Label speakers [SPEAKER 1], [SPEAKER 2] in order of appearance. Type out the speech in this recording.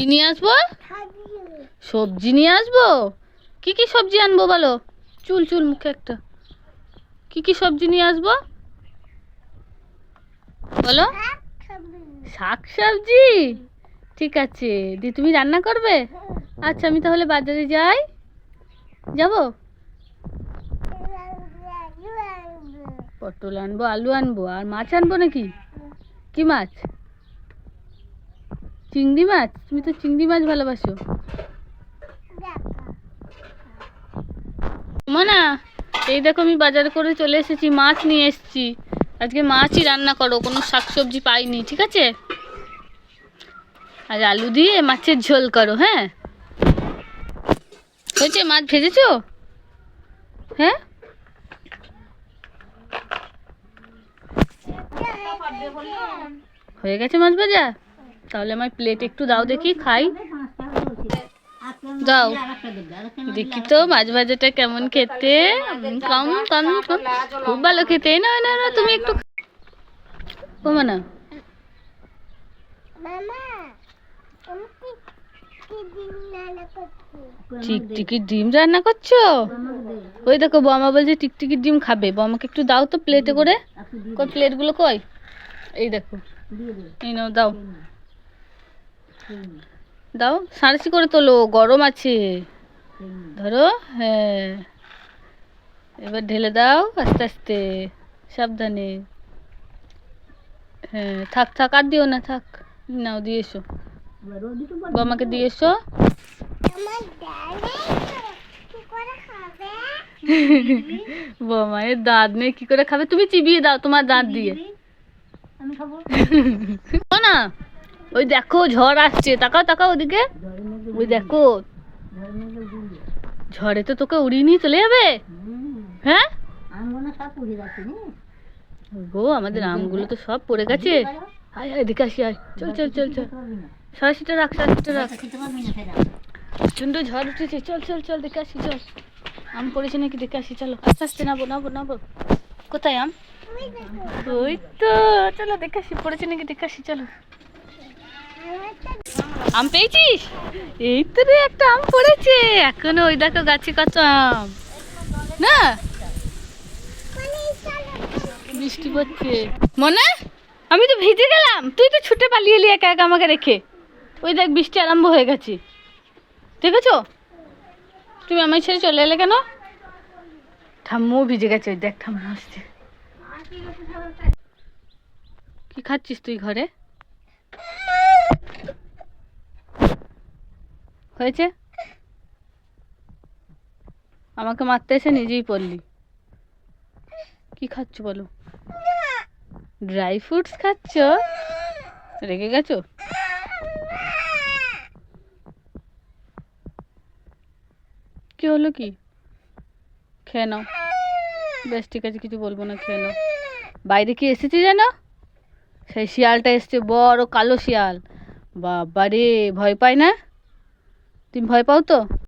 [SPEAKER 1] কি নিয়ে আসবো? সবজি নিয়ে আসবো। কি কি সবজি আনবো বলো? চুল চুল মুখে একটা। কি কি সবজি নিয়ে আসবো বলো? শাক সবজি, ঠিক আছে। দি তুমি রান্না করবে? আচ্ছা, আমি তাহলে বাজারে যাই। যাবো? পটল আনবো, আলু আনবো, আর মাছ আনবো নাকি? কি মাছ? চিংড়ি মাছ? তুমি তো চিংড়ি মাছ ভালোবাসো। না, এই দেখো আমি বাজার করে চলে এসেছি, মাছ নিয়ে এসেছি। আজকে মাছই রান্না করো, কোনো শাকসবজি পাইনি, ঠিক আছে? আর আলু দিয়ে মাছের ঝোল করো। হ্যাঁ, হয়েছে? মাছ ভেজেছো? হ্যাঁ, হয়ে গেছে মাছ ভাজা। তাহলে আমার প্লেট একটু দাও দেখি, খাই। দাও দেখি তো মাছ ভাজাটা কেমন খেতে। কম কম কম, খুব ভালো খেতে। না না না, তুমি একটু ও না। টিকটিকির ডিম রান্না করছো? ওই দেখো বৌমা বলছে টিকটিকির ডিম খাবে। বৌমাকে একটু দাও তো প্লেটে করে। কই প্লেটগুলো কই? এই দেখো, এই নাও, দাও দাও, সাঁড়াশি করে তোলো, গরম আছে। ধরো, হ্যাঁ, এবার ঢেলে দাও আস্তে আস্তে, সাবধানে। হ্যাঁ, থাক থাক, আর দিও না, থাক। নাও, দিয়ে এসো, বৌমাকে দিয়ে এসো। বৌমায়ের দাঁত নেই, কি করে খাবে? তুমি চিবিয়ে দাও তোমার দাঁত দিয়ে। না, ওই দেখো ঝড় আসছে, তাকাও তাকাও ওদিকে। ওই দেখো, ঝড়ে তো তোকে উড়িয়ে নিয়ে চলে যাবে। হ্যাঁ গো, আমাদের আমগুলো তো সব পড়ে গেছে। আয় আয়, দেখে আসি, আয়, চল চল চল চল। সারাশিটা রাখ, সারাশিটা রাখ। প্রচন্ড ঝড় উঠেছে, চল চল চল, দেখে আসি, চল। আম পড়েছে নাকি দেখে আসি, চলো। আস্তে আস্তে নাবো নাবো নাবো। কোথায় আম? ওই তো, চলো দেখে আসি, পড়েছে নাকি দেখে আসি, চলো। আম পেয়েছিস? এই তো রে, একটা আম পড়েছে এখনো। ওই দেখো গাছে কত আম। না, বৃষ্টি পড়ছে মনে। আমি তো ভিজে গেলাম, তুই তো ছুটে পালিয়ে এলি একা একা আমাকে রেখে। ওই দেখ, বৃষ্টি আরম্ভ হয়ে গেছে, দেখেছো? তুমি আমায় ছেড়ে চলে এলে কেন? ঠাম্মু ভিজে গেছে, ওই দেখ ঠাম্মু আসছে। কি খাচ্ছিস তুই ঘরে? হয়েছে? আমাকে মারতে এসে নিজেই পড়লি। কি খাচ্ছ বলো? ড্রাই ফ্রুটস খাচ্ছ? রেগে গেছো? কি হলো কি? খেয়ে নাও। বেশ, ঠিক আছে, কিছু বলবো না, খেয়ে নাও। বাইরে কি এসেছে জানো? সেই শিয়ালটা এসছে, বড় কালো শিয়াল। বাবা রে, ভয় পাই না? তুমি ভয় পাও তো?